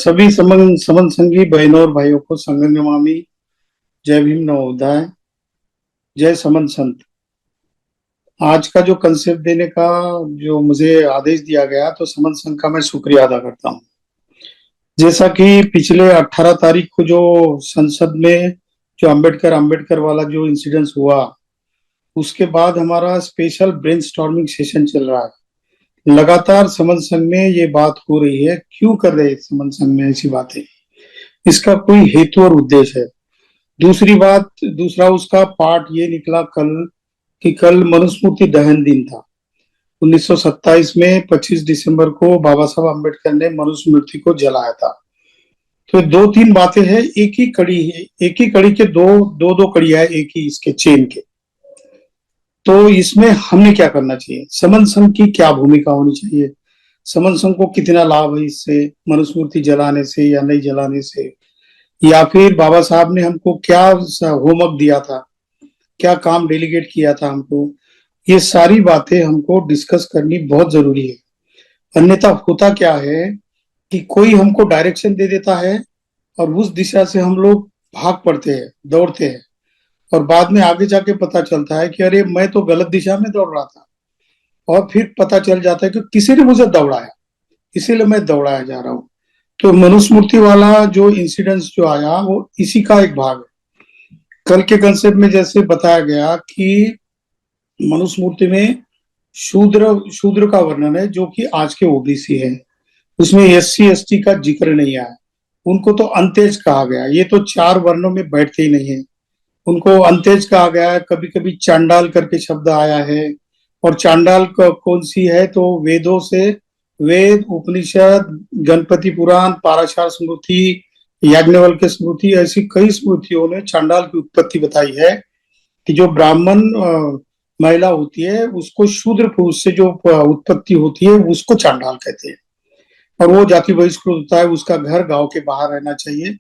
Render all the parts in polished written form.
सभी समन संगी बहनों और भाइयों को संग नमामि। जय भीम, नवोदय, जय समन संत। आज का जो कंसेप्ट देने का जो मुझे आदेश दिया गया, तो समन संघ का मैं शुक्रिया अदा करता हूँ। जैसा कि पिछले 18 तारीख को जो संसद में जो अंबेडकर अंबेडकर वाला जो इंसिडेंस हुआ, उसके बाद हमारा स्पेशल ब्रेनस्टॉर्मिंग सेशन चल रहा है। लगातार समन संघ में ये बात हो रही है, क्यों कर रहे हैं समन संघ में ऐसी बातें, इसका कोई हेतु और उद्देश्य है। दूसरी बात, दूसरा उसका पार्ट ये निकला कल कि कल मनुस्मृति दहन दिन था। 1927 में 25 दिसंबर को बाबा साहब अम्बेडकर ने मनुस्मृति को जलाया था। तो दो तीन बातें हैं, एक ही कड़ी है, एक ही कड़ी के दो कड़ियां है, एक ही इसके चेन के। तो इसमें हमने क्या करना चाहिए, समन संघ की क्या भूमिका होनी चाहिए, समन संघ को कितना लाभ है इससे, मनुस्मृति जलाने से या नहीं जलाने से, या फिर बाबा साहब ने हमको क्या होमवर्क दिया था, क्या काम डेलीगेट किया था हमको। ये सारी बातें हमको डिस्कस करनी बहुत जरूरी है। अन्यथा होता क्या है कि कोई हमको डायरेक्शन दे देता है और उस दिशा से हम लोग भाग पड़ते हैं, दौड़ते हैं, और बाद में आगे जाके पता चलता है कि अरे मैं तो गलत दिशा में दौड़ रहा था। और फिर पता चल जाता है कि किसी ने मुझे दौड़ाया, इसीलिए मैं दौड़ाया जा रहा हूँ। तो मनुस्मृति वाला जो इंसिडेंस जो आया, वो इसी का एक भाग है। कल के कंसेप्ट में जैसे बताया गया कि मनुस्मृति में शूद्र शूद्र का वर्णन है, जो कि आज के ओबीसी है। उसमें एससी एसटी का जिक्र नहीं आया। उनको तो अंत्यज कहा गया, ये तो चार वर्णों में बैठते ही नहीं है, उनको अंत्यज कहा गया है। कभी कभी चांडाल करके शब्द आया है, और चांडाल कौन सी है, तो वेदों से, वेद, उपनिषद, गणपति पुराण, पाराशर स्मृति, याज्ञवल्क्य स्मृति, ऐसी कई स्मृतियों ने चांडाल की उत्पत्ति बताई है कि जो ब्राह्मण महिला होती है, उसको शूद्र पुरुष से जो उत्पत्ति होती है, उसको चांडाल कहते हैं। और वो जाति बहिष्कृत होता है, उसका घर गांव के बाहर रहना चाहिए।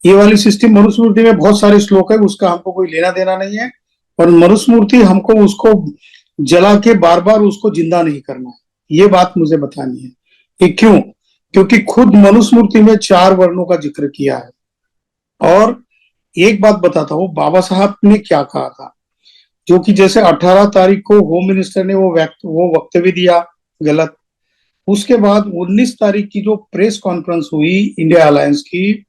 ये वाली सिस्टम मनुस्मृति में बहुत सारे श्लोक है, उसका हमको कोई लेना देना नहीं है। और मनुस्मृति हमको उसको जला के बार बार उसको जिंदा नहीं करना है, ये बात मुझे बतानी है। ये क्यों? क्योंकि खुद मनुस्मृति में चार वर्णों का जिक्र किया है। और एक बात बताता हूँ, बाबा साहब ने क्या कहा था, जो कि जैसे 18 तारीख को होम मिनिस्टर ने वो वक्तव्य दिया गलत। उसके बाद 19 तारीख की जो प्रेस कॉन्फ्रेंस हुई इंडिया अलायंस की,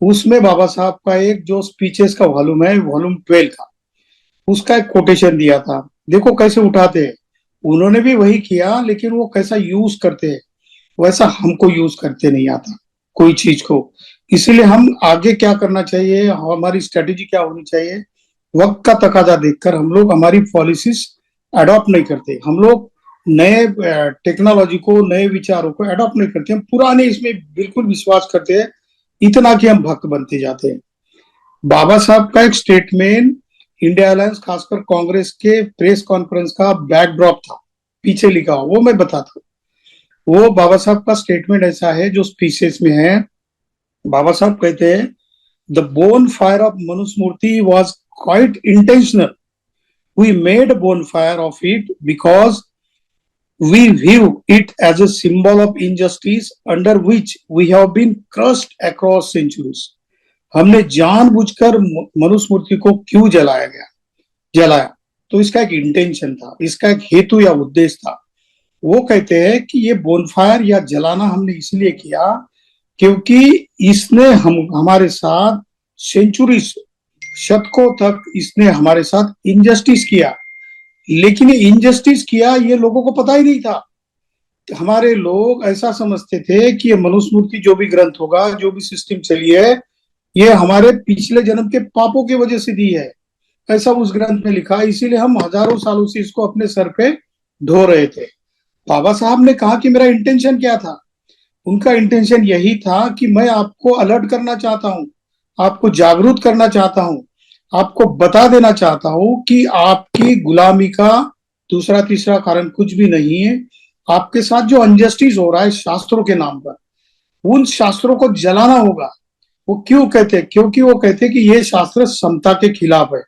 उसमें बाबा साहब का एक जो स्पीचेस का वॉल्यूम है, वॉल्यूम 12 का, उसका एक कोटेशन दिया था। देखो कैसे उठाते हैं, उन्होंने भी वही किया, लेकिन वो कैसा यूज करते हैं, वैसा हमको यूज करते नहीं आता कोई चीज को। इसीलिए हम आगे क्या करना चाहिए, हमारी स्ट्रेटेजी क्या होनी चाहिए, वक्त का तकाजा देखकर हम लोग हमारी पॉलिसीज अडॉप्ट नहीं करते। हम लोग नए टेक्नोलॉजी को, नए विचारों को अडॉप्ट नहीं करते, हम पुराने इसमें बिल्कुल विश्वास करते हैं, इतना कि हम भक्त बनते जाते हैं। बाबा साहब का एक स्टेटमेंट इंडिया अलायंस, खासकर कांग्रेस के प्रेस कॉन्फ्रेंस का बैकड्रॉप था, पीछे लिखा हो, वो मैं बताता हूँ। वो बाबा साहब का स्टेटमेंट ऐसा है जो स्पीचेस में है। बाबा साहब कहते हैं, the bonfire of Manusmriti was quite intentional. We made bonfire of it because we view it as a symbol of injustice under which we have been crushed across centuries. हमने जानबूझकर मनुस्मृति को क्यों जलाया, तो इसका एक इंटेंशन था, इसका एक हेतु या उद्देश्य था। वो कहते हैं कि ये बोनफायर या जलाना हमने इसलिए किया क्योंकि इसने हमारे साथ सेंचुरीज, शतकों तक इसने हमारे साथ इनजस्टिस किया। लेकिन ये इनजस्टिस किया, ये लोगों को पता ही नहीं था। हमारे लोग ऐसा समझते थे कि ये मनुस्मृति जो भी ग्रंथ होगा, जो भी सिस्टम चली है, ये हमारे पिछले जन्म के पापों की वजह से दी है, ऐसा उस ग्रंथ में लिखा। इसीलिए हम हजारों सालों से इसको अपने सर पे ढो रहे थे। बाबा साहब ने कहा कि मेरा इंटेंशन क्या था। उनका इंटेंशन यही था कि मैं आपको अलर्ट करना चाहता हूं, आपको जागरूक करना चाहता हूं, आपको बता देना चाहता हूं कि आपकी गुलामी का दूसरा तीसरा कारण कुछ भी नहीं है। आपके साथ जो अनजस्टिस हो रहा है शास्त्रों के नाम पर, उन शास्त्रों को जलाना होगा। वो क्यों कहते हैं? क्योंकि वो कहते हैं कि ये शास्त्र समता के खिलाफ है।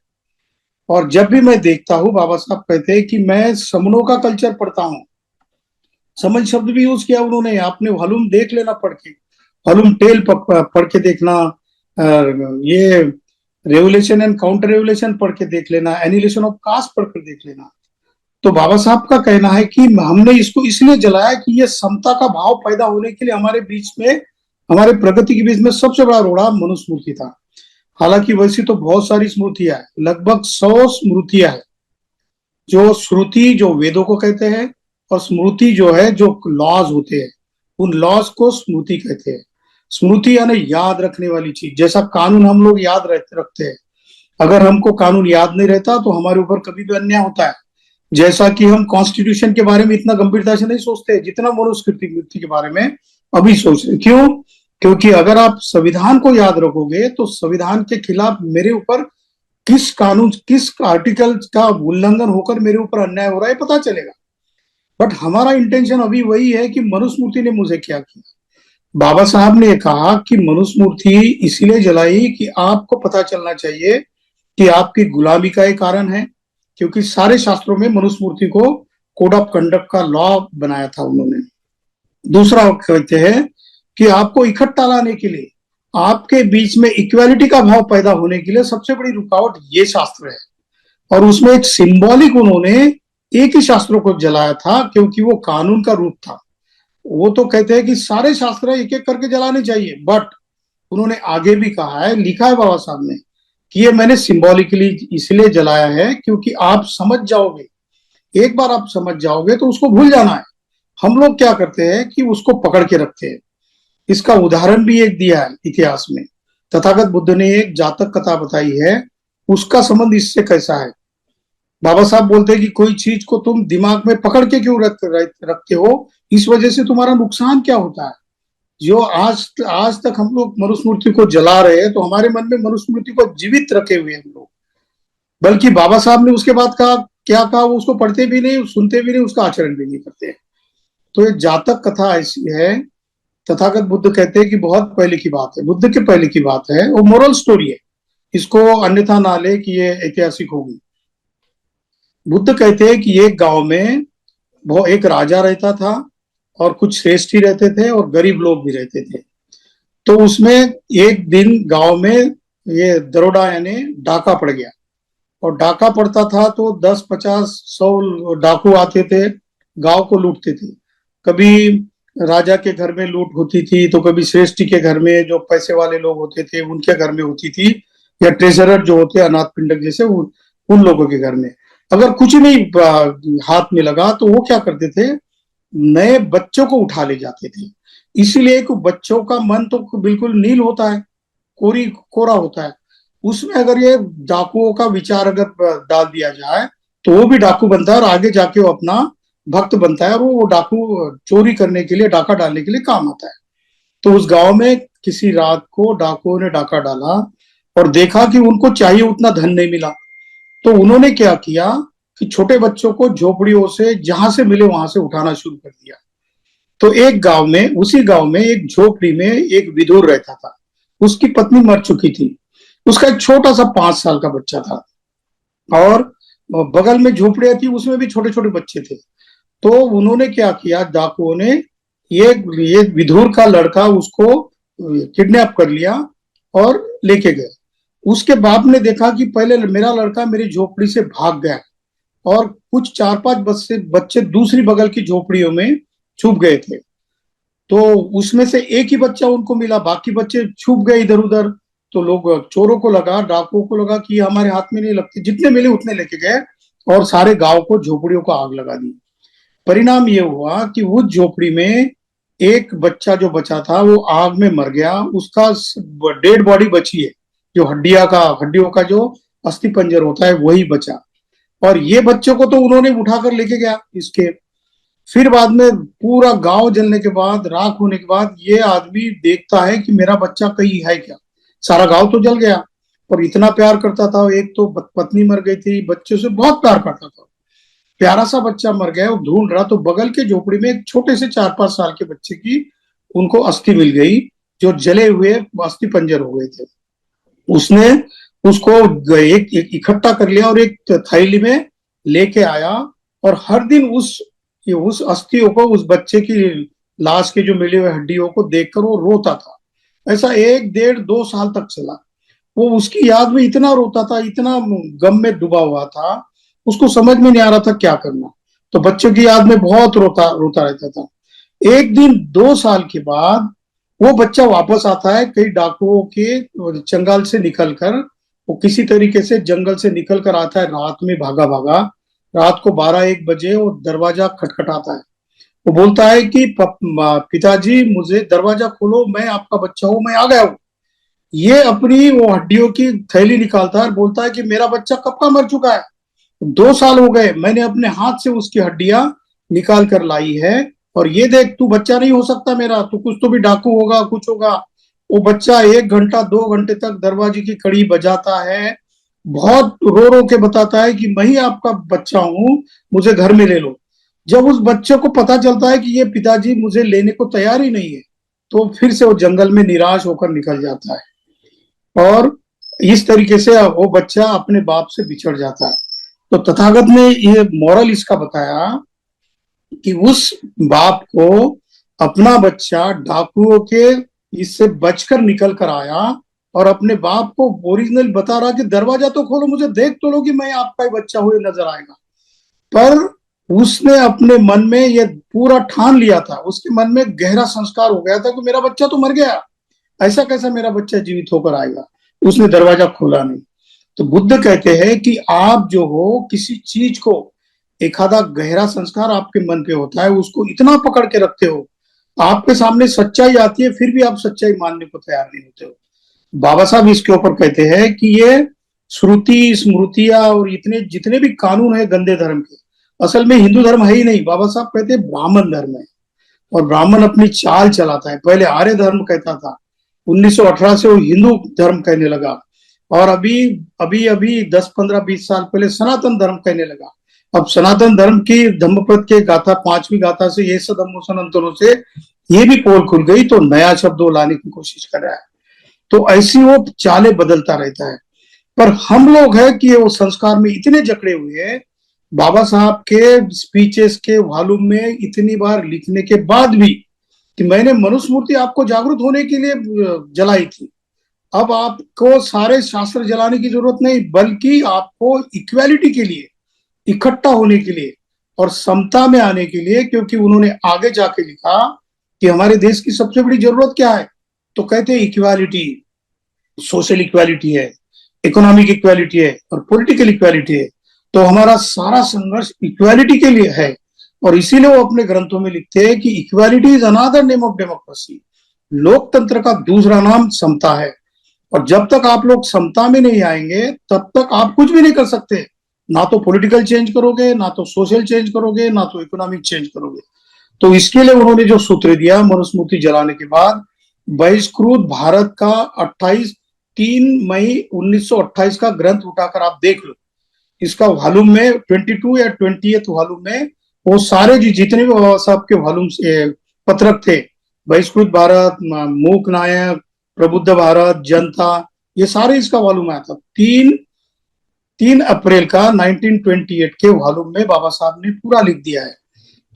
और जब भी मैं देखता हूं, बाबा साहब कहते हैं कि मैं समनों का कल्चर पढ़ता हूं, समन शब्द भी यूज किया उन्होंने, आपने वॉल्यूम देख लेना पढ़ के। हॉलम टेल पढ़ के देखना, ये रेवुलेशन एंड काउंटर रेवुलेशन पढ़ के देख लेना, एनिलेशन ऑफ कास्ट पढ़ कर देख लेना। तो बाबा साहब का कहना है कि हमने इसको इसलिए जलाया कि ये समता का भाव पैदा होने के लिए हमारे बीच में, हमारे प्रगति के बीच में सबसे बड़ा रोड़ा मनुस्मृति था। हालांकि वैसी तो बहुत सारी स्मृतियां है, लगभग 100 स्मृतियां है। जो श्रुति जो वेदों को कहते हैं, और स्मृति जो है जो लॉज होते हैं, उन लॉज को स्मृति कहते हैं। स्मृति यानी याद रखने वाली चीज, जैसा कानून हम लोग याद रखते हैं। अगर हमको कानून याद नहीं रहता तो हमारे ऊपर कभी भी अन्याय होता है। जैसा कि हम कॉन्स्टिट्यूशन के बारे में इतना गंभीरता से नहीं सोचते जितना मनुस्मृति के बारे में अभी सोच रहे। क्यों? क्योंकि अगर आप संविधान को याद रखोगे तो संविधान के खिलाफ मेरे ऊपर किस कानून, किस आर्टिकल का उल्लंघन होकर मेरे ऊपर अन्याय हो रहा है पता चलेगा। बट हमारा इंटेंशन अभी वही है कि मनुस्मृति ने मुझे क्या किया। बाबा साहब ने कहा कि मनुस्मृति इसीलिए जलाई कि आपको पता चलना चाहिए कि आपकी गुलामी का एक कारण है, क्योंकि सारे शास्त्रों में मनुस्मृति को कोड ऑफ कंडक्ट का लॉ बनाया था उन्होंने। दूसरा कहते हैं कि आपको इकट्ठा लाने के लिए, आपके बीच में इक्वालिटी का भाव पैदा होने के लिए सबसे बड़ी रुकावट ये शास्त्र है। और उसमें एक सिंबॉलिक उन्होंने एक ही शास्त्रों को जलाया था, क्योंकि वो कानून का रूप था। वो तो कहते हैं कि सारे शास्त्र एक एक करके जलाने चाहिए, बट उन्होंने आगे भी कहा है, लिखा है बाबा साहब ने कि ये मैंने सिंबॉलिकली इसलिए जलाया है क्योंकि आप समझ जाओगे, एक बार आप समझ जाओगे तो उसको भूल जाना है। हम लोग क्या करते हैं कि उसको पकड़ के रखते हैं। इसका उदाहरण भी एक दिया है इतिहास में। तथागत बुद्ध ने एक जातक कथा बताई है, उसका संबंध इससे कैसा है। बाबा साहब बोलते हैं कि कोई चीज को तुम दिमाग में पकड़ के क्यों रखते हो, इस वजह से तुम्हारा नुकसान क्या होता है। जो आज तक हम लोग मनुस्मृति को जला रहे हैं तो हमारे मन में मनुस्मृति को जीवित रखे हुए हम लोग, बल्कि बाबा साहब ने उसके बाद कहा, क्या कहा, वो उसको पढ़ते भी नहीं, सुनते भी नहीं, उसका आचरण भी नहीं करते। तो ये जातक कथा ऐसी है। तथागत बुद्ध कहते हैं कि बहुत पहले की बात है, बुद्ध के पहले की बात है, वो मोरल स्टोरी है, इसको अन्यथा ना ले कि ये ऐतिहासिक होगी। बुद्ध कहते हैं कि एक गांव में वो एक राजा रहता था और कुछ श्रेष्ठी रहते थे और गरीब लोग भी रहते थे। तो उसमें एक दिन गांव में ये दरोड़ा यानी डाका पड़ गया, और डाका पड़ता था तो 10, 50, 100 डाकू आते थे, गांव को लूटते थे। कभी राजा के घर में लूट होती थी, तो कभी श्रेष्ठी के घर में, जो पैसे वाले लोग होते थे उनके घर में होती थी, या ट्रेजरर जो होते अनाथ पिंडक जैसे उन लोगों के घर में। अगर कुछ नहीं हाथ में लगा तो वो क्या करते थे, नए बच्चों को उठा ले जाते थे। इसीलिए कि बच्चों का मन तो बिल्कुल नील होता है, कोरा होता है। उसमें अगर ये डाकुओं का विचार अगर डाल दिया जाए तो वो भी डाकू बनता है और आगे जाके वो अपना भक्त बनता है, और वो डाकू चोरी करने के लिए, डाका डालने के लिए काम आता है। तो उस गांव में किसी रात को डाकुओं ने डाका डाला और देखा कि उनको चाहिए उतना धन नहीं मिला। तो उन्होंने क्या किया कि छोटे बच्चों को झोपड़ियों से जहां से मिले वहां से उठाना शुरू कर दिया। तो एक गांव में, उसी गांव में एक झोपड़ी में एक विदुर रहता था, उसकी पत्नी मर चुकी थी, उसका एक छोटा सा 5 साल का बच्चा था, और बगल में झोपड़ियां थी उसमें भी छोटे छोटे बच्चे थे। तो उन्होंने क्या किया, डाकुओं ने ये विदुर का लड़का उसको किडनैप कर लिया और लेके गए। उसके बाप ने देखा कि पहले मेरा लड़का मेरी झोपड़ी से भाग गया, और कुछ 4-5 बच्चे दूसरी बगल की झोपड़ियों में छुप गए थे। तो उसमें से एक ही बच्चा उनको मिला, बाकी बच्चे छुप गए इधर उधर। तो लोग, चोरों को लगा, डाकुओं को लगा कि हमारे हाथ में नहीं लगते, जितने मिले उतने लेके गए और सारे गांव को, झोपड़ियों को आग लगा दी। परिणाम ये हुआ कि उस झोपड़ी में एक बच्चा जो बचा था वो आग में मर गया, उसका डेड बॉडी बची है, जो हड्डियों का जो अस्थि पंजर होता है वही बचा। और ये बच्चों को तो उन्होंने उठाकर लेके गया इसके। फिर बाद में पूरा गांव जलने के बाद, राख होने के बाद, ये आदमी देखता है कि मेरा बच्चा कहीं है क्या। सारा गांव तो जल गया, और इतना प्यार करता था, एक तो पत्नी मर गई थी, बच्चों से बहुत प्यार करता था, प्यारा सा बच्चा मर गया, वो ढूंढ रहा। तो बगल के झोपड़ी में एक छोटे से 4-5 साल के बच्चे की उनको अस्थि मिल गई, जो जले हुए अस्थि पंजर हो गए थे। उसने उसको एक इकट्ठा कर लिया और एक थैली में लेके आया, और हर दिन उस अस्थियों को, उस बच्चे की लाश के जो मिले हुए हड्डियों को देखकर वो रोता था। ऐसा 1, 1.5, 2 साल तक चला। वो उसकी याद में इतना रोता था, इतना गम में डूबा हुआ था, उसको समझ में नहीं आ रहा था क्या करना। तो बच्चों की याद में बहुत रोता रोता रहता था। एक दिन 2 साल के बाद वो बच्चा वापस आता है, कई डाकुओं के चंगाल से निकलकर। वो किसी तरीके से जंगल से निकल कर आता है, रात में भागा भागा। रात को 12, 1 बजे वो दरवाजा खटखटाता है। वो बोलता है कि पिताजी मुझे दरवाजा खोलो, मैं आपका बच्चा हूं, मैं आ गया हूँ। ये अपनी वो हड्डियों की थैली निकालता है और बोलता है कि मेरा बच्चा कब का मर चुका है, 2 साल हो गए, मैंने अपने हाथ से उसकी हड्डियां निकाल कर लाई है। और ये देख, तू बच्चा नहीं हो सकता मेरा, तू कुछ तो भी डाकू होगा, कुछ होगा। वो बच्चा 1 घंटा 2 घंटे तक दरवाजे की कड़ी बजाता है, बहुत रो रो के बताता है कि मैं ही आपका बच्चा हूँ, मुझे घर में ले लो। जब उस बच्चे को पता चलता है कि ये पिताजी मुझे लेने को तैयार ही नहीं है, तो फिर से वो जंगल में निराश होकर निकल जाता है। और इस तरीके से वो बच्चा अपने बाप से बिछड़ जाता है। तो तथागत ने ये मॉरल इसका बताया कि उस बाप को अपना बच्चा डाकुओं के इससे बचकर निकल कर आया, और अपने बाप को ओरिजिनल बता रहा कि दरवाजा तो खोलो, मुझे देख तो लो कि मैं आपका ही बच्चा हुए नजर आएगा। पर उसने अपने मन में ये पूरा ठान लिया था, उसके मन में गहरा संस्कार हो गया था कि मेरा बच्चा तो मर गया, ऐसा कैसा मेरा बच्चा जीवित होकर आएगा। उसने दरवाजा खोला नहीं। तो बुद्ध कहते हैं कि आप जो हो किसी चीज को, एक आधा गहरा संस्कार आपके मन पे होता है, उसको इतना पकड़ के रखते हो, आपके सामने सच्चाई आती है फिर भी आप सच्चाई मानने को तैयार नहीं होते हो। बाबा साहब इसके ऊपर कहते हैं कि ये श्रुति स्मृतियां और इतने जितने भी कानून है गंदे धर्म के, असल में हिंदू धर्म है ही नहीं। बाबा साहब कहते हैं ब्राह्मण धर्म है, और ब्राह्मण अपनी चाल चलाता है। पहले आर्य धर्म कहता था, 1918 से वो हिंदू धर्म कहने लगा। और अभी अभी अभी 10, 15, 20 साल पहले सनातन धर्म कहने लगा। अब सनातन धर्म की धम्मपद के गाथा 5वीं गाथा से ये सदम्मो सनातनों से ये भी पोल खुल गई, तो नया शब्द वो लाने की कोशिश कर रहा है। तो ऐसी वो चालें बदलता रहता है। पर हम लोग है कि वो संस्कार में इतने जकड़े हुए हैं, बाबा साहब के स्पीचेस के वॉल्यूम में इतनी बार लिखने के बाद भी कि मैंने मनुस्मृति आपको जागरूक होने के लिए जलाई थी, अब आपको सारे शास्त्र जलाने की जरूरत नहीं, बल्कि आपको इक्वालिटी के लिए, इकट्ठा होने के लिए और समता में आने के लिए। क्योंकि उन्होंने आगे जाके लिखा कि हमारे देश की सबसे बड़ी जरूरत क्या है, तो कहते हैं इक्वालिटी, सोशल इक्वालिटी है, इकोनॉमिक इक्वालिटी है और पॉलिटिकल इक्वालिटी है। तो हमारा सारा संघर्ष इक्वालिटी के लिए है। और इसीलिए वो अपने ग्रंथों में लिखते हैं कि equality is another name of democracy, लोकतंत्र का दूसरा नाम समता है। और जब तक आप लोग समता में नहीं आएंगे तब तक आप कुछ भी नहीं कर सकते, ना तो पॉलिटिकल चेंज करोगे, ना तो सोशल चेंज करोगे, ना तो इकोनॉमिक चेंज करोगे। तो इसके लिए उन्होंने जो सूत्र दिया मनुस्मृति जलाने के बाद, बहिष्कृत भारत का 3 मई 1928 का ग्रंथ उठाकर आप देख लो। इसका वॉल्यूम में 22 या 20th वॉल्यूम में वो सारे जितने भी बाबा साहब के वॉल्यूम पत्रक थे, बहिष्कृत भारत, मूक नायक, प्रबुद्ध भारत, जनता, ये सारे इसका वॉल्यूम आया था। 3 अप्रैल का 1928 के वॉल्यूम में बाबा साहब ने पूरा लिख दिया है।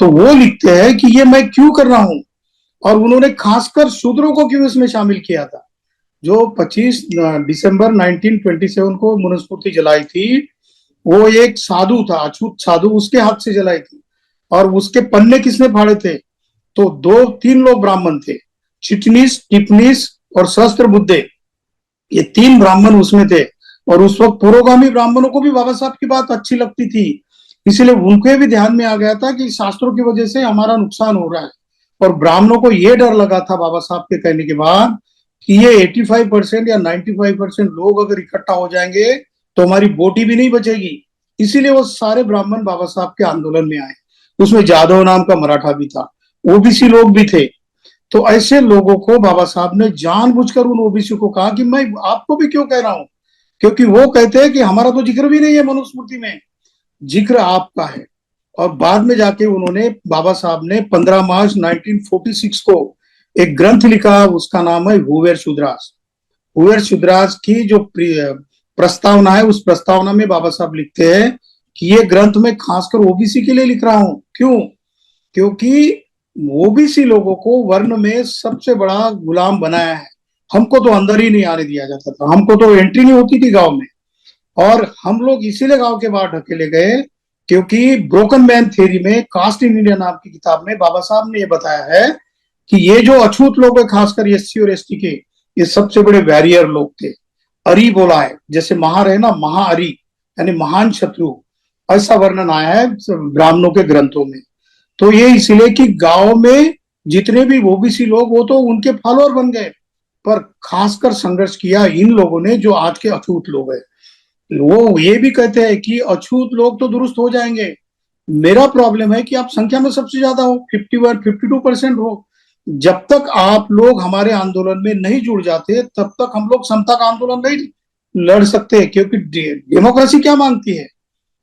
तो वो लिखते हैं कि ये मैं क्यों कर रहा हूं, और उन्होंने खासकर शूद्रों को क्यों इसमें शामिल किया था। जो 25 दिसंबर 1927 को मनुस्मृति जलाई थी, वो एक साधु था, अछूत साधु, उसके हाथ से जलाई थी। और उसके पन्ने किसने फाड़े थे, तो 2-3 लोग ब्राह्मण थे, चिटनीस, टिपनीस और सहस्त्र बुद्धे, ये 3 ब्राह्मण उसमें थे। और उस वक्त पुरोगामी ब्राह्मणों को भी बाबा साहब की बात अच्छी लगती थी, इसलिए उनके भी ध्यान में आ गया था कि शास्त्रों की वजह से हमारा नुकसान हो रहा है। और ब्राह्मणों को यह डर लगा था बाबा साहब के कहने के बाद कि ये 85% या 95% लोग अगर इकट्ठा हो जाएंगे तो हमारी बोटी भी नहीं बचेगी। इसीलिए वो सारे ब्राह्मण बाबा साहब के आंदोलन में आए। उसमें जादव नाम का मराठा भी था, ओबीसी लोग भी थे। तो ऐसे लोगों को बाबा साहब ने जानबूझकर उन ओबीसी को कहा कि मैं आपको भी क्यों कह रहा हूं, क्योंकि वो कहते हैं कि हमारा तो जिक्र भी नहीं है मनुस्मृति में, जिक्र आपका है। और बाद में जाके उन्होंने, बाबा साहब ने 15 मार्च 1946 को एक ग्रंथ लिखा, उसका नाम है हुवेर शुद्रास। हुवेर शुद्रास की जो प्रस्तावना है, उस प्रस्तावना में बाबा साहब लिखते हैं कि ये ग्रंथ मैं खासकर ओबीसी के लिए लिख रहा हूं। क्यों? क्योंकि ओबीसी लोगों को वर्ण में सबसे बड़ा गुलाम बनाया है। हमको तो अंदर ही नहीं आने दिया जाता था, हमको तो एंट्री नहीं होती थी गांव में। और हम लोग इसीलिए गांव के बाहर ढकेले गए क्योंकि ब्रोकन मैन थ्योरी में, कास्ट इन इंडिया नाम की किताब में बाबा साहब ने ये बताया है कि ये जो अछूत लोग हैं, खासकर एससी और एसटी के, ये सबसे बड़े वैरियर लोग थे। अरी बोला है, जैसे महार है ना, महाअरी यानी महान शत्रु, ऐसा वर्णन आया है ब्राह्मणों के ग्रंथों में। तो ये इसलिए कि गांव में जितने भी ओबीसी लोग, वो तो उनके फॉलोअर बन गए, पर खासकर संघर्ष किया इन लोगों ने जो आज के अछूत लोग हैं। वो ये भी कहते हैं कि अछूत लोग तो दुरुस्त हो जाएंगे। मेरा प्रॉब्लम है कि आप संख्या में सबसे ज्यादा हो, 52% हो। जब तक आप लोग हमारे आंदोलन में नहीं जुड़ जाते, तब तक हम लोग समता का आंदोलन नहीं लड़ सकते। क्योंकि डेमोक्रेसी क्या मांगती है?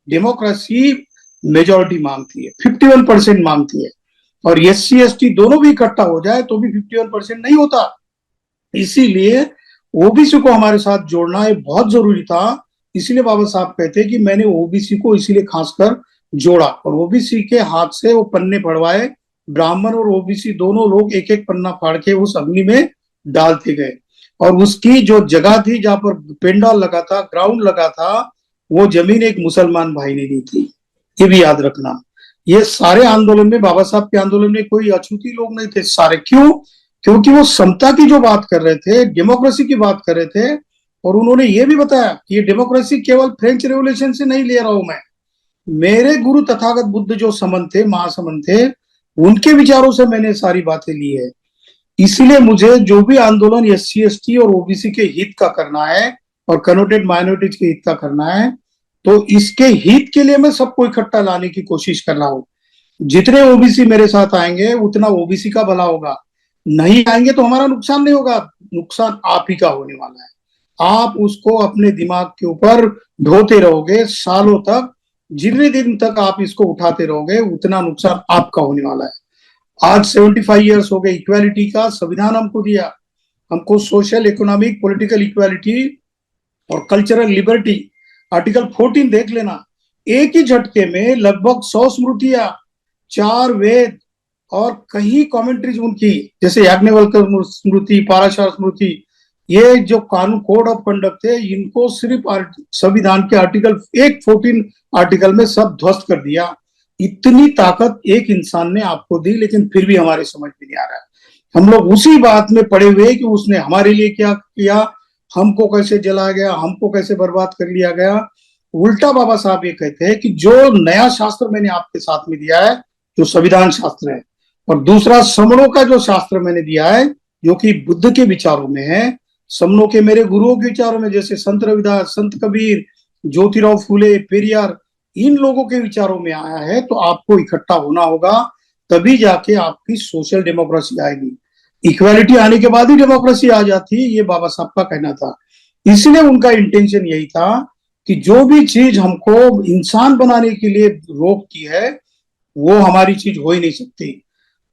डेमोक्रेसी मेजोरिटी मांगती है, 51% मांगती है। और एससी एसटी दोनों भी इकट्ठा हो जाए तो भी 51% नहीं होता। इसीलिए ओबीसी को हमारे साथ जोड़ना ये बहुत जरूरी था। इसीलिए बाबा साहब कहते हैं कि मैंने ओबीसी को इसीलिए खासकर जोड़ा, और ओबीसी के हाथ से वो पन्ने पड़वाए। ब्राह्मण और ओबीसी दोनों लोग एक एक पन्ना फाड़ के उस अग्नि में डालते गए। और उसकी जो जगह थी जहां पर पेंडाल लगा था, ग्राउंड लगा था, वो जमीन एक मुसलमान भाई ने दी थी। ये भी याद रखना। ये सारे आंदोलन में, बाबा साहब के आंदोलन में कोई अछूती लोग नहीं थे सारे। क्यों? क्योंकि वो समता की जो बात कर रहे थे, डेमोक्रेसी की बात कर रहे थे। और उन्होंने ये भी बताया कि ये डेमोक्रेसी केवल फ्रेंच रेवोल्यूशन से नहीं ले रहा हूं मैं, मेरे गुरु तथागत बुद्ध जो समन थे, महासमन थे, उनके विचारों से मैंने सारी बातें ली है। इसीलिए मुझे जो भी आंदोलन एससी एसटी और ओबीसी के हित का करना है और कन्वर्टेड माइनॉरिटीज के हित का करना है, तो इसके हित के लिए मैं सबको इकट्ठा लाने की कोशिश कर रहा हूं। जितने ओबीसी मेरे साथ आएंगे उतना ओबीसी का भला होगा। नहीं आएंगे तो हमारा नुकसान नहीं होगा, नुकसान आप ही का होने वाला है। आप उसको अपने दिमाग के ऊपर ढोते रहोगे सालों तक। जितने दिन तक आप इसको उठाते रहोगे उतना नुकसान आपका होने वाला है। आज 75 ईयर्स हो गए इक्वालिटी का, संविधान हमको दिया। हमको सोशल, इकोनॉमिक, पॉलिटिकल इक्वालिटी और कल्चरल लिबर्टी, आर्टिकल 14 देख लेना। एक ही झटके में लगभग 100 स्मृतियां, 4 वेद और कई कमेंट्रीज उनकी, जैसे याज्ञवल्क्य स्मृति, पाराशर स्मृति, ये जो कानून, कोड ऑफ कंडक्ट है, इनको सिर्फ संविधान के आर्टिकल 14 आर्टिकल में सब ध्वस्त कर दिया। इतनी ताकत एक इंसान ने आपको दी, लेकिन फिर भी हमारे समझ में नहीं आ रहा है। हम लोग उसी बात में पड़े हुए कि उसने हमारे लिए क्या किया, हमको कैसे जलाया गया, हमको कैसे बर्बाद कर लिया गया। उल्टा बाबा साहब ये कहते हैं कि जो नया शास्त्र मैंने आपके साथ में दिया है, जो संविधान शास्त्र है, और दूसरा समणों का जो शास्त्र मैंने दिया है, जो कि बुद्ध के विचारों में है, समणों के मेरे गुरुओं के विचारों में, जैसे संत रविदास, संत कबीर, ज्योतिराव फूले, पेरियार, इन लोगों के विचारों में आया है। तो आपको इकट्ठा होना होगा, तभी जाके आपकी सोशल डेमोक्रेसी आएगी। इक्वालिटी आने के बाद ही डेमोक्रेसी आ जाती है, ये बाबा साहब का कहना था। इसलिए उनका इंटेंशन यही था कि जो भी चीज हमको इंसान बनाने के लिए रोकती है, वो हमारी चीज हो ही नहीं सकती।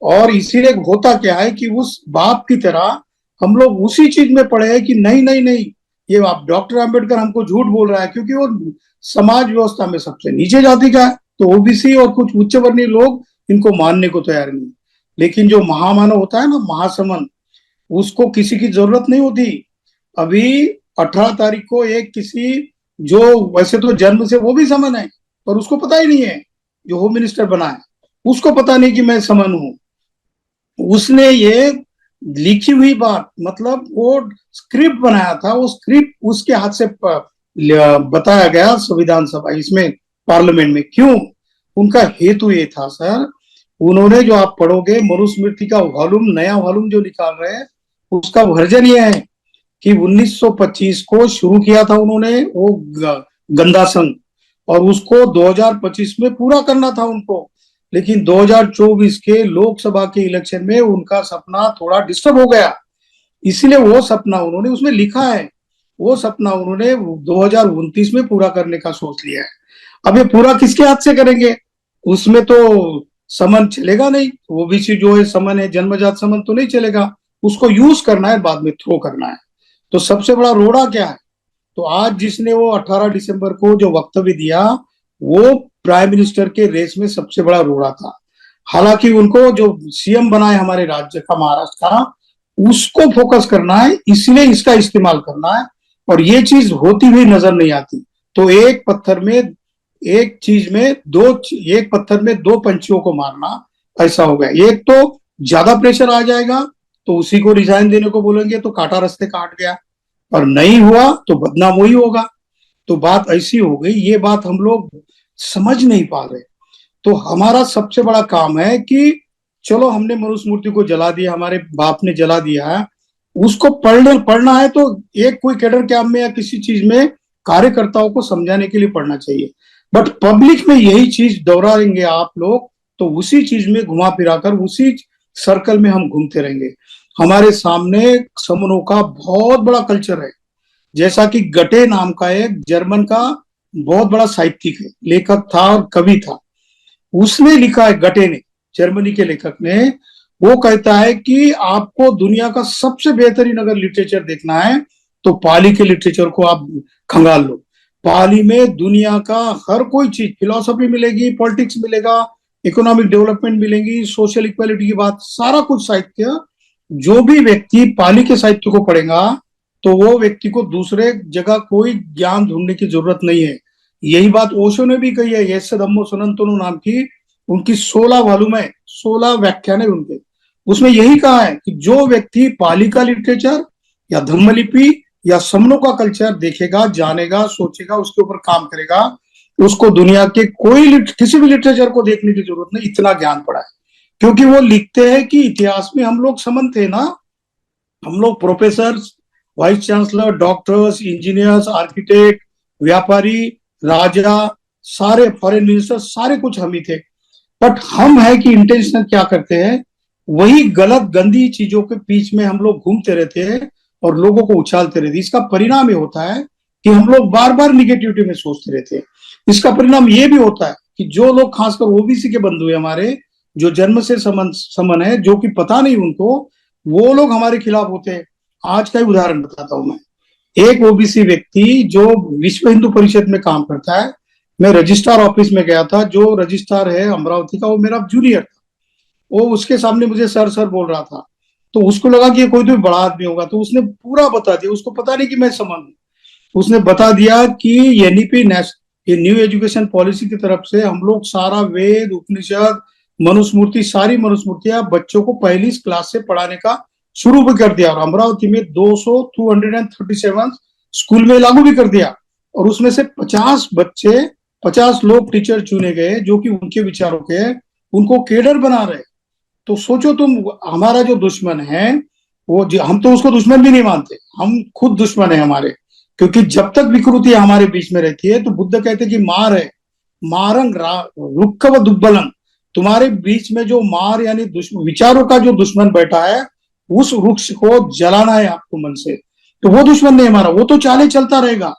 और इसीलिए होता क्या है कि उस बाप की तरह हम लोग उसी चीज में पड़े हैं कि नहीं नहीं नहीं, ये आप डॉक्टर अंबेडकर हमको झूठ बोल रहा है, क्योंकि वो समाज व्यवस्था में सबसे नीचे जाति का है। तो ओबीसी और कुछ उच्च वर्णीय लोग इनको मानने को तैयार नहीं। लेकिन जो महामानव होता है ना, महासमन, उसको किसी की जरूरत नहीं होती। अभी 18 तारीख को एक किसी, जो वैसे तो जन्म से वो भी समन है, पर उसको पता ही नहीं है, जो होम मिनिस्टर बना है, उसको पता नहीं कि मैं समन हूं। उसने ये लिखी हुई बात, मतलब वो स्क्रिप्ट बनाया था, वो स्क्रिप्ट उसके हाथ से बताया गया संविधान सभा, इसमें पार्लियामेंट में। क्यों? उनका हेतु ये था सर, उन्होंने, जो आप पढ़ोगे मनुस्मृति का वॉल्यूम, नया वॉल्यूम जो निकाल रहे हैं, उसका वर्जन ये है कि 1925 को शुरू किया था उन्होंने वो गंदा संघ, और उसको 2025 में पूरा करना था उनको। लेकिन 2024 के लोकसभा के इलेक्शन में उनका सपना थोड़ा डिस्टर्ब हो गया। इसलिए वो सपना उन्होंने उसमें लिखा है, वो सपना उन्होंने 2029 में पूरा करने का सोच लिया है। अब ये पूरा किसके हाथ से करेंगे? उसमें तो समन चलेगा नहीं, ओबीसी जो है समन है, जन्मजात समन तो नहीं चलेगा, उसको यूज करना है, बाद में थ्रो करना है। तो सबसे बड़ा रोड़ा क्या है? तो आज जिसने वो 18 दिसंबर को जो वक्तव्य दिया, वो प्राइम मिनिस्टर के रेस में सबसे बड़ा रोड़ा था। हालांकि उनको जो सीएम बनाए हमारे राज्य का, महाराष्ट्र का, उसको फोकस करना है, इसलिए इसका इस्तेमाल करना है, और ये चीज होती हुई नजर नहीं आती। तो एक पत्थर में, एक चीज में दो, एक पत्थर में दो पंछियों को मारना, ऐसा हो गया। एक तो ज्यादा प्रेशर आ जाएगा तो उसी को रिजाइन देने को बोलेंगे तो कांटा रास्ते काट गया, और नहीं हुआ तो बदनाम वही होगा। तो बात ऐसी हो गई, ये बात हम लोग समझ नहीं पा रहे। तो हमारा सबसे बड़ा काम है कि चलो हमने मनुस्मृति को जला दिया, हमारे बाप ने जला दिया है, उसको पढ़ना है तो एक कोई कैडर कैंप में या किसी चीज में कार्यकर्ताओं को समझाने के लिए पढ़ना चाहिए। बट पब्लिक में यही चीज दोहराएंगे आप लोग तो उसी चीज में घुमा फिरा कर उसी सर्कल में हम घूमते रहेंगे। हमारे सामने समनों का बहुत बड़ा कल्चर है। जैसा कि गटे नाम का एक जर्मन का बहुत बड़ा साहित्यिक है, लेखक था और कवि था, उसने लिखा है, गटे ने, जर्मनी के लेखक ने, वो कहता है कि आपको दुनिया का सबसे बेहतरीन अगर लिटरेचर देखना है तो पाली के लिटरेचर को आप खंगाल लो। पाली में दुनिया का हर कोई चीज, फिलॉसफी मिलेगी, पॉलिटिक्स मिलेगा, इकोनॉमिक डेवलपमेंट मिलेगी, सोशल इक्वालिटी की बात, सारा कुछ साहित्य। जो भी व्यक्ति पाली के साहित्य को पढ़ेगा तो वो व्यक्ति को दूसरे जगह कोई ज्ञान ढूंढने की जरूरत नहीं है। यही बात ओशो ने भी कही है, यस्य धम्मो सनातनो नाम की उनकी 16 वॉल्यूम है, 16 व्याख्यान है उनके, उसमें यही कहा है कि जो व्यक्ति पाली का लिटरेचर या धम्मलिपि या समनों का कल्चर देखेगा, जानेगा, सोचेगा, उसके ऊपर काम करेगा, उसको दुनिया के किसी भी लिटरेचर को देखने की जरूरत नहीं, इतना ज्ञान पड़ा है। क्योंकि वो लिखते हैं कि इतिहास में हम लोग समन थे ना, हम लोग professor, vice chancellor, doctors, engineers, architect, व्यापारी, राजा, सारे फॉरेन मिनिस्टर, सारे कुछ हम ही थे। बट हम है कि इंटेंशनल क्या करते हैं, वही गलत गंदी चीजों के बीच में हम लोग घूमते रहते हैं और लोगों को उछालते रहते हैं। इसका परिणाम ये होता है कि हम लोग बार बार निगेटिविटी में सोचते रहते हैं। इसका परिणाम ये भी होता है कि जो लोग, खासकर ओबीसी के बंधु है हमारे, जो जन्म से समन है, जो कि पता नहीं उनको, वो लोग हमारे खिलाफ होते हैं। आज का ही उदाहरण बताता हूं मैं। एक ओबीसी व्यक्ति जो विश्व हिंदू परिषद में काम करता है, मैं रजिस्ट्रार ऑफिस में गया था, जो रजिस्ट्रार है अमरावती का, वो मेरा जूनियर था, वो उसके सामने मुझे सर सर बोल रहा था। तो उसको लगा कि ये कोई तो बड़ा आदमी होगा, तो उसने पूरा बता दिया, उसको पता नहीं कि मैं समन हूं। उसने बता दिया कि एनईपी, ये न्यू एजुकेशन पॉलिसी की तरफ से हम लोग सारा वेद, उपनिषद, मनुस्मृति, सारी मनुस्मृतियां बच्चों को पहली क्लास से पढ़ाने का शुरू भी कर दिया, और अमरावती में 237 स्कूल में लागू भी कर दिया। और उसमें से 50 बच्चे, 50 लोग टीचर चुने गए जो कि उनके विचारों के, उनको केडर बना रहे। तो सोचो तुम, हमारा जो दुश्मन है वो, हम तो उसको दुश्मन भी नहीं मानते, हम खुद दुश्मन है हमारे। क्योंकि जब तक विकृति हमारे बीच में रहती है तो बुद्ध कहते कि मार है, मारंग रुक्ख व दुब्बलंग, तुम्हारे बीच में जो मार यानी विचारों का जो दुश्मन बैठा है, उस वृक्ष को जलाना है आपको मन से। तो वो दुश्मन नहीं हमारा, वो तो चाले चलता रहेगा।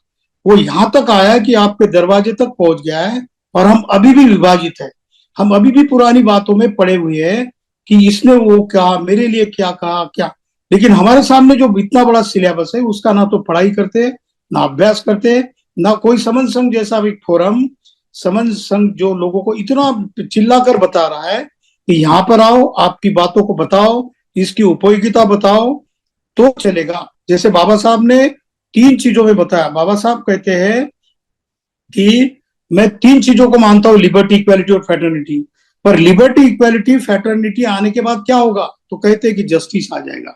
वो यहां तक आया कि आपके दरवाजे तक पहुंच गया है, और हम अभी भी विभाजित है। हम अभी भी पुरानी बातों में पड़े हुए हैं कि इसने वो कहा, मेरे लिए क्या कहा, क्या। लेकिन हमारे सामने जो इतना बड़ा सिलेबस है, उसका ना तो पढ़ाई करते, ना अभ्यास करते, ना कोई समन संघ जैसा भी फोरम, समन संघ जो लोगों को इतना चिल्लाकर बता रहा है कि यहाँ पर आओ, आपकी बातों को बताओ, इसकी उपयोगिता बताओ, तो चलेगा। जैसे बाबा साहब ने 3 चीजों में बताया। बाबा साहब कहते हैं कि मैं 3 चीजों को मानता हूं, लिबर्टी, इक्वालिटी और फैटर्निटी। पर लिबर्टी, इक्वालिटी, फैटर्निटी आने के बाद क्या होगा, तो कहते हैं कि जस्टिस आ जाएगा।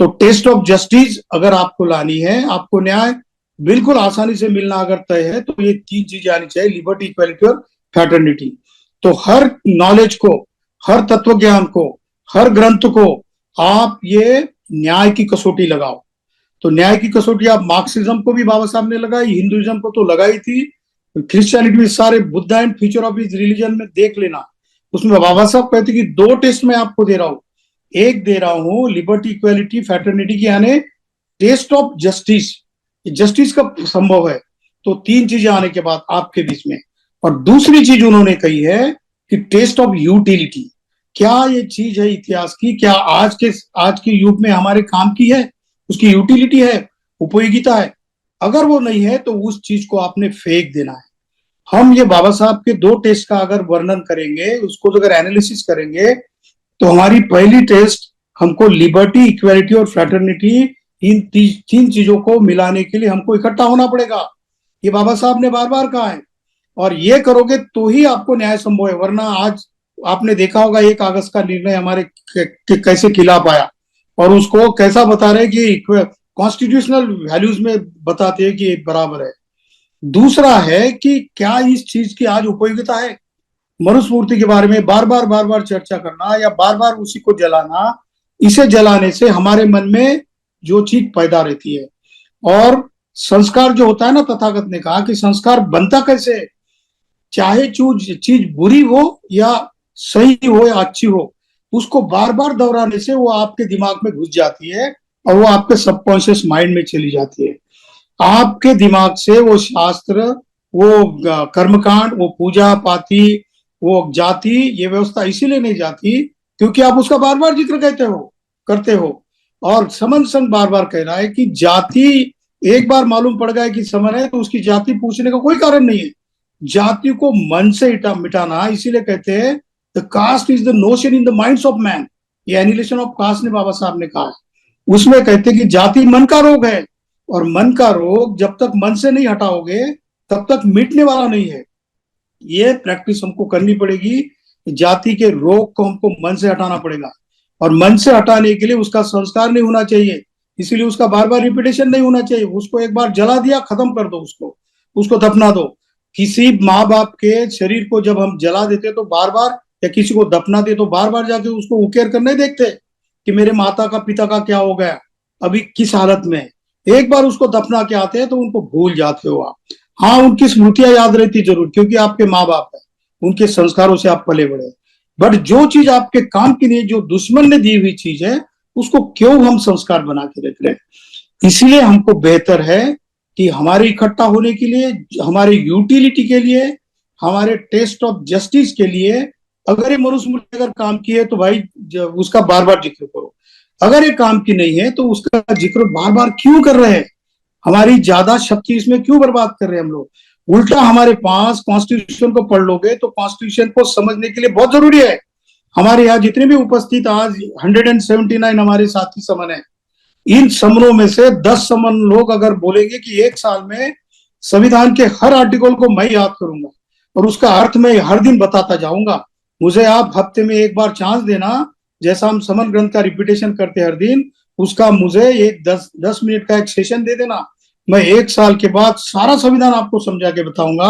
तो टेस्ट ऑफ जस्टिस अगर आपको लानी है, आपको न्याय बिल्कुल आसानी से मिलना अगर तय है, तो ये 3 चीजें आनी चाहिए, लिबर्टी, इक्वालिटी और फैटर्निटी। तो हर नॉलेज को, हर तत्व ज्ञान को, हर ग्रंथ को आप ये न्याय की कसौटी लगाओ। तो न्याय की कसौटी आप मार्क्सिज्म को भी बाबा साहब ने लगाई, हिंदुइज्म को तो लगाई थी, क्रिश्चियनिटी में सारे, Buddha and future of his religion में देख लेना। उसमें बाबा साहब कहते कि 2 टेस्ट मैं आपको दे रहा हूं। एक दे रहा हूं लिबर्टी, इक्वालिटी, फैटर्निटी की, यानी टेस्ट ऑफ जस्टिस, जस्टिस कब संभव है, तो 3 चीजें आने के बाद आपके बीच में। और दूसरी चीज उन्होंने कही है कि टेस्ट ऑफ यूटिलिटी, क्या ये चीज है इतिहास की, क्या आज के युग में हमारे काम की है, उसकी यूटिलिटी है, उपयोगिता है। अगर वो नहीं है तो उस चीज को आपने फेंक देना है। हम ये बाबा साहब के दो टेस्ट का अगर वर्णन करेंगे, उसको अगर एनालिसिस करेंगे, तो हमारी पहली टेस्ट, हमको लिबर्टी, इक्वालिटी और फ्रेटर्निटी, इन तीन चीजों को मिलाने के लिए हमको इकट्ठा होना पड़ेगा। ये बाबा साहब ने बार बार कहा है, और ये करोगे तो ही आपको न्याय संभव है। वरना आज आपने देखा होगा 1 अगस्त का निर्णय हमारे कैसे खिलाफ आया, और उसको कैसा बता रहे कि कॉन्स्टिट्यूशनल वैल्यूज में बताते हैं कि बराबर है। दूसरा है कि क्या इस चीज की आज उपयोगिता है। मनुस्मृति के बारे में बार बार चर्चा करना या बार बार उसी को जलाना, इसे जलाने से हमारे मन में जो चीज पैदा रहती है, और संस्कार जो होता है ना, तथागत ने कहा कि संस्कार बनता कैसे है, चाहे चीज बुरी हो या सही हो या अच्छी हो, उसको बार बार दोहराने से वो आपके दिमाग में घुस जाती है और वो आपके सबकॉन्शियस माइंड में चली जाती है। आपके दिमाग से वो शास्त्र, वो कर्मकांड, वो पूजा पाती, वो जाति, ये व्यवस्था इसीलिए नहीं जाती क्योंकि आप उसका बार बार जिक्र करते हो। और समन संघ बार बार कह रहा है कि जाति, एक बार मालूम पड़ गया कि समन है तो उसकी जाति पूछने का कोई कारण नहीं है। जाति को मन से मिटाना, इसीलिए कहते हैं the caste is the notion in the minds of man. ये एनिलेशन ऑफ कास्ट ने बाबा साहब ने कहा है। उसमें कहते हैं कि जाति मन का रोग है, और मन का रोग जब तक मन से नहीं हटाओगे तब तक मिटने वाला नहीं है। ये प्रैक्टिस हमको करनी पड़ेगी। जाति के रोग को हमको मन से हटाना पड़ेगा, और मन से हटाने के लिए उसका संस्कार नहीं होना चाहिए, इसीलिए उसका बार बार रिपीटेशन नहीं होना चाहिए। उसको एक बार जला दिया, खत्म कर दो, उसको दफना दो। किसी माँ बाप के शरीर को जब हम जला देते तो बार बार, या किसी को दफना दे तो बार बार जाके उसको उकेर कर नहीं देखते कि मेरे माता का पिता का क्या हो गया, अभी किस हालत में। एक बार उसको दफना के आते हैं तो उनको भूल जाते हो आप। हाँ, उनकी स्मृतियां याद रहती जरूर, क्योंकि आपके माँ बाप है, उनके संस्कारों से आप पले बड़े। बट जो चीज आपके काम की नहीं, जो दुश्मन ने दी हुई चीज है, उसको क्यों हम संस्कार बना के रख रहे हैं। इसीलिए हमको बेहतर है कि हमारे इकट्ठा होने के लिए, हमारे यूटिलिटी के लिए, हमारे टेस्ट ऑफ जस्टिस के लिए, अगर ये मनुस्मृति अगर काम की है तो भाई उसका बार बार जिक्र करो। अगर ये काम की नहीं है तो उसका जिक्र बार बार क्यों कर रहे हैं। हमारी ज्यादा शक्ति इसमें क्यों बर्बाद कर रहे हैं हम लोग। उल्टा हमारे पास कॉन्स्टिट्यूशन को पढ़ लोगे तो कॉन्स्टिट्यूशन को समझने के लिए बहुत जरूरी है। हमारे यहाँ जितने भी उपस्थित आज 179 हमारे साथी समन है, इन समनों में से 10 समन लोग अगर बोलेंगे कि एक साल में संविधान के हर आर्टिकल को मैं याद करूंगा और उसका अर्थ मैं हर दिन बताता जाऊंगा, मुझे आप हफ्ते में एक बार चांस देना, जैसा हम समन ग्रंथ का रिपीटेशन करते हर दिन, उसका मुझे एक 10 मिनट का एक सेशन दे देना। मैं एक साल के बाद सारा संविधान आपको समझा के बताऊंगा,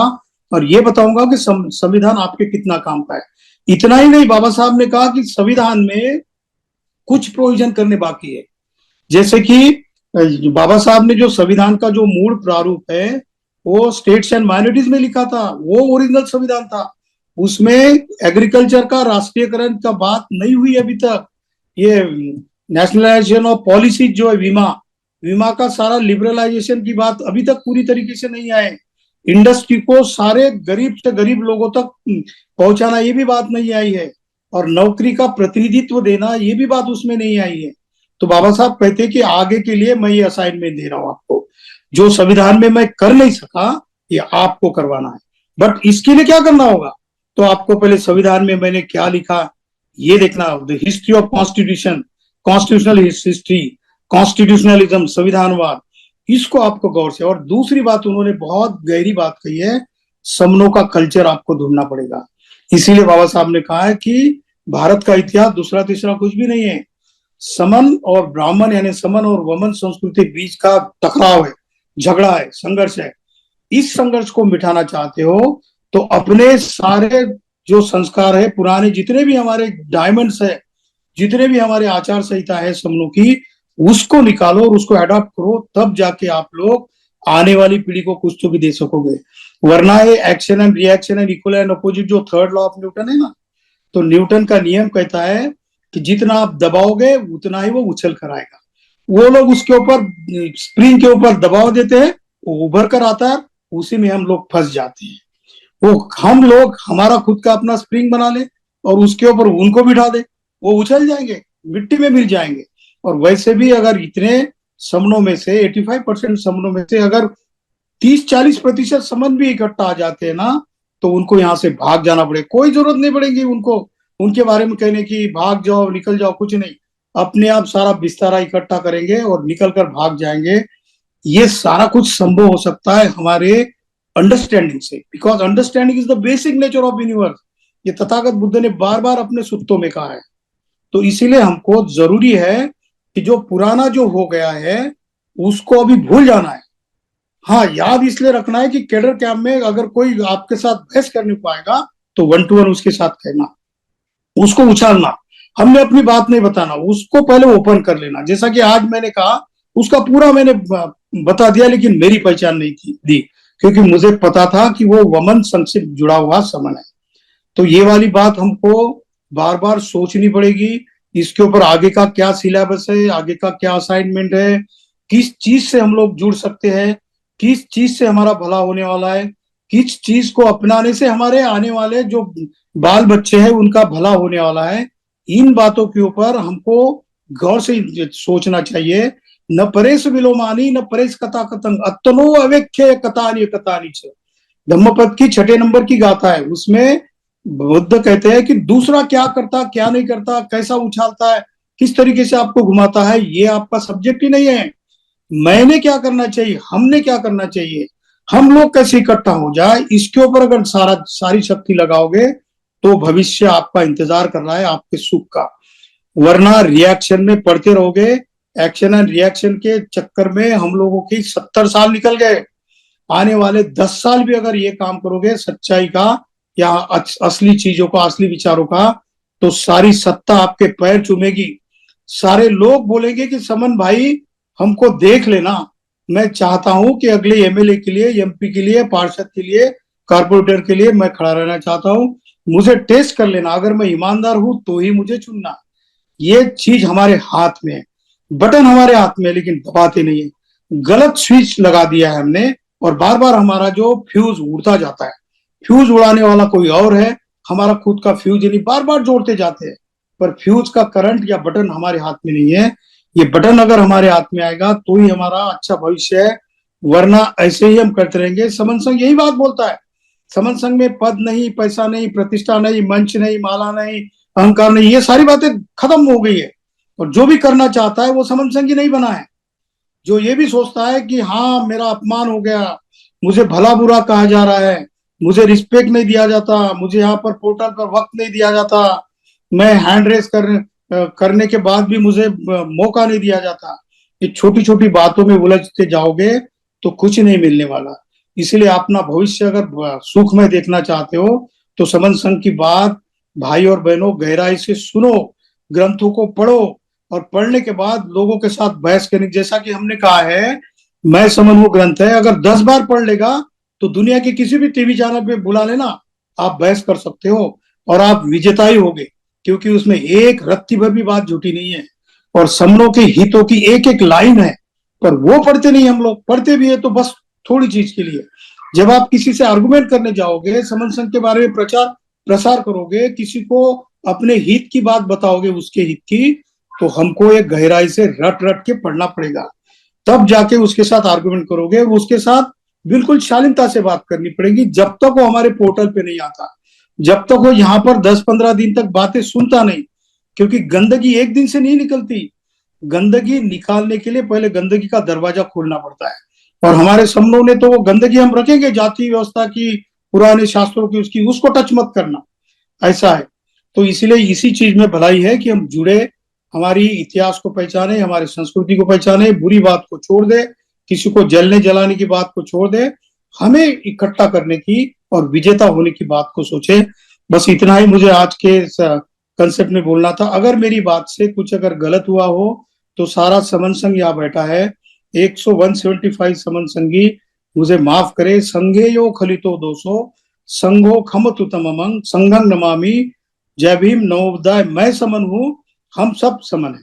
और ये बताऊंगा कि संविधान आपके कितना काम का है। इतना ही नहीं, बाबा साहब ने कहा कि संविधान में कुछ प्रोविजन करने बाकी है। जैसे कि बाबा साहब ने जो संविधान का जो मूल प्रारूप है वो स्टेट्स एंड माइनॉरिटीज में लिखा था, वो ओरिजिनल संविधान था। उसमें एग्रीकल्चर का राष्ट्रीयकरण का बात नहीं हुई अभी तक। ये नेशनलाइजेशन ऑफ पॉलिसी जो है, बीमा का सारा लिबरलाइजेशन की बात अभी तक पूरी तरीके से नहीं आए। इंडस्ट्री को सारे गरीब से गरीब लोगों तक पहुंचाना, ये भी बात नहीं आई है। और नौकरी का प्रतिनिधित्व देना, ये भी बात उसमें नहीं आई है। तो बाबा साहब कहते हैं कि आगे के लिए मैं ये असाइनमेंट दे रहा हूं आपको, जो संविधान में मैं कर नहीं सका ये आपको करवाना है। बट इसके लिए क्या करना होगा, तो आपको पहले संविधान में मैंने क्या लिखा ये देखना, the history of constitution, constitutional history, constitutionalism, संविधानवाद, इसको आपको गौर से। और दूसरी बात उन्होंने बहुत गहरी बात कही है, समनों का कल्चर आपको ढूंढना पड़ेगा। इसीलिए बाबा साहब ने कहा है कि भारत का इतिहास दूसरा तीसरा कुछ भी नहीं है, समन और ब्राह्मण यानी समन और वमन संस्कृति बीच का टकराव है, झगड़ा है, संघर्ष है। इस संघर्ष को मिटाना चाहते हो तो अपने सारे जो संस्कार है, पुराने जितने भी हमारे डायमंड्स है, जितने भी हमारे आचार संहिता है समनों की, उसको निकालो और उसको अडॉप्ट करो, तब जाके आप लोग आने वाली पीढ़ी को कुछ तो भी दे सकोगे। वरना ये action and reaction and equal and opposite, जो थर्ड लॉ ऑफ न्यूटन है ना, तो न्यूटन का नियम कहता है कि जितना आप दबाओगे उतना ही वो उछल कर आएगा। वो लोग उसके ऊपर, स्प्रिंग के ऊपर दबाव देते हैं, वो उभर कर आता है, उसी में हम लोग फंस जाते हैं। वो हम लोग हमारा खुद का अपना स्प्रिंग बना ले और उसके ऊपर उनको बिठा दे, वो उछल जाएंगे, मिट्टी में मिल जाएंगे। और वैसे भी अगर इतने समनों में से 85% समनों में से अगर 30-40% समन भी इकट्ठा आ जाते हैं ना, तो उनको यहाँ से भाग जाना पड़े, कोई जरूरत नहीं पड़ेगी उनको उनके बारे में कहने की भाग जाओ निकल जाओ, कुछ नहीं, अपने आप सारा बिस्तारा इकट्ठा करेंगे और निकल कर भाग जाएंगे। ये सारा कुछ संभव हो सकता है हमारे अंडरस्टैंडिंग से, because understanding is the basic nature of universe. ये तथागत बुद्ध ने बार बार अपने सूत्रों में कहा है। तो इसीलिए हमको जरूरी है कि जो पुराना जो हो गया है उसको अभी भूल जाना है। हाँ, याद इसलिए रखना है कि कैडर कैंप में अगर कोई आपके साथ बहस करने को आएगा तो 1-to-1 उसके साथ कहना, उसको उछालना, हमने अपनी बात नहीं बताना, उसको पहले ओपन कर लेना। जैसा कि आज मैंने कहा, उसका पूरा मैंने बता दिया, लेकिन मेरी पहचान नहीं थी दी, क्योंकि मुझे पता था कि वो वमन संघ से जुड़ा हुआ समन है। तो ये वाली बात हमको बार बार सोचनी पड़ेगी, इसके ऊपर आगे का क्या सिलेबस है, आगे का क्या असाइनमेंट है, किस चीज से हम लोग जुड़ सकते हैं, किस चीज से हमारा भला होने वाला है, किस चीज को अपनाने से हमारे आने वाले जो बाल बच्चे हैं उनका भला होने वाला है। इन बातों के ऊपर हमको गौर से सोचना चाहिए। न परेश विलोमानी न परेश कथा कतंग अतनो अवेख्य कथानी कथानी छ, धम्मपद की 6 नंबर की गाथा है, उसमें बुद्ध कहते हैं कि दूसरा क्या करता क्या नहीं करता, कैसा उछालता है, किस तरीके से आपको घुमाता है, ये आपका सब्जेक्ट ही नहीं है। मैंने क्या करना चाहिए, हमने क्या करना चाहिए, हम लोग कैसे इकट्ठा हो जाए, इसके ऊपर अगर सारी शक्ति लगाओगे तो भविष्य आपका इंतजार कर रहा है आपके सुख का। वरना रिएक्शन में पड़ते रहोगे, एक्शन एंड रिएक्शन के चक्कर में हम लोगों की 70 साल निकल गए। आने वाले 10 साल भी अगर ये काम करोगे सच्चाई का या असली चीजों का, असली विचारों का, तो सारी सत्ता आपके पैर चूमेगी। सारे लोग बोलेंगे कि समन भाई हमको देख लेना, मैं चाहता हूं कि अगले एमएलए के लिए, एमपी के लिए, पार्षद के लिए, कारपोरेटर के लिए मैं खड़ा रहना चाहता हूं, मुझे टेस्ट कर लेना, अगर मैं ईमानदार हूं तो ही मुझे चुनना। ये चीज हमारे हाथ में है, बटन हमारे हाथ में, लेकिन दबाते नहीं है। गलत स्विच लगा दिया है हमने और बार बार हमारा जो फ्यूज उड़ता जाता है। फ्यूज उड़ाने वाला कोई और है, हमारा खुद का फ्यूज नहीं, बार बार जोड़ते जाते हैं, पर फ्यूज का करंट या बटन हमारे हाथ में नहीं है। ये बटन अगर हमारे हाथ में आएगा तो ही हमारा अच्छा भविष्य है, वरना ऐसे ही हम करते रहेंगे। समन संघ यही बात बोलता है। समन संघ में पद नहीं, पैसा नहीं, प्रतिष्ठा नहीं, मंच नहीं, माला नहीं, अहंकार नहीं, ये सारी बातें खत्म हो गई है। और जो भी करना चाहता है वो समन संघ ही नहीं बना है। जो ये भी सोचता है कि हाँ मेरा अपमान हो गया, मुझे भला बुरा कहा जा रहा है, मुझे रिस्पेक्ट नहीं दिया जाता, मुझे यहाँ पर पोर्टल पर वक्त नहीं दिया जाता, मैं हैंड रेस करने के बाद भी मुझे मौका नहीं दिया जाता, ये छोटी छोटी बातों में उलझते जाओगे तो कुछ नहीं मिलने वाला। इसलिए अपना भविष्य अगर सुख में देखना चाहते हो तो समन संघ की बात भाई और बहनों गहराई से सुनो, ग्रंथों को पढ़ो, और पढ़ने के बाद लोगों के साथ बहस करने, जैसा कि हमने कहा है मैं समन वो ग्रंथ है, अगर 10 बार पढ़ लेगा तो दुनिया के किसी भी टीवी चैनल पे बुला लेना, आप बहस कर सकते हो और आप विजेता ही होगे, क्योंकि उसमें एक रत्ती भर भी बात झूठी नहीं है और समनों के हितों की एक एक लाइन है। पर वो पढ़ते नहीं हम लोग, पढ़ते भी है तो बस थोड़ी चीज के लिए। जब आप किसी से आर्गुमेंट करने जाओगे, समन संघ के बारे में प्रचार प्रसार करोगे, किसी को अपने हित की बात बताओगे, उसके हित की, तो हमको एक गहराई से रट रट के पढ़ना पड़ेगा, तब जाके उसके साथ आर्गुमेंट करोगे। और उसके साथ बिल्कुल शालीनता से बात करनी पड़ेगी। जब तक वो हमारे पोर्टल पे नहीं आता, जब तक वो यहाँ पर 10-15 दिन तक बातें सुनता नहीं, क्योंकि गंदगी एक दिन से नहीं निकलती। गंदगी निकालने के लिए पहले गंदगी का दरवाजा खोलना पड़ता है, और हमारे समनों ने तो वो गंदगी हम रखेंगे जाति व्यवस्था की, पुराने शास्त्रों की, उसकी, उसको टच मत करना, ऐसा है। तो इसीलिए इसी चीज में भलाई है कि हम जुड़े, हमारी इतिहास को पहचाने, हमारी संस्कृति को पहचाने, बुरी बात को छोड़ दे, किसी को जलने जलाने की बात को छोड़ दे, हमें इकट्ठा करने की और विजेता होने की बात को सोचे। बस इतना ही मुझे आज के कंसेप्ट में बोलना था। अगर मेरी बात से कुछ अगर गलत हुआ हो तो सारा समन संघ यहाँ बैठा है, 175 समन संघी, मुझे माफ करे। संघे यो खलितो 200 संघो खमतु तममंग संघं नमामि। जय भीम, नवोदय। मैं समन हूं, हम सब समन है।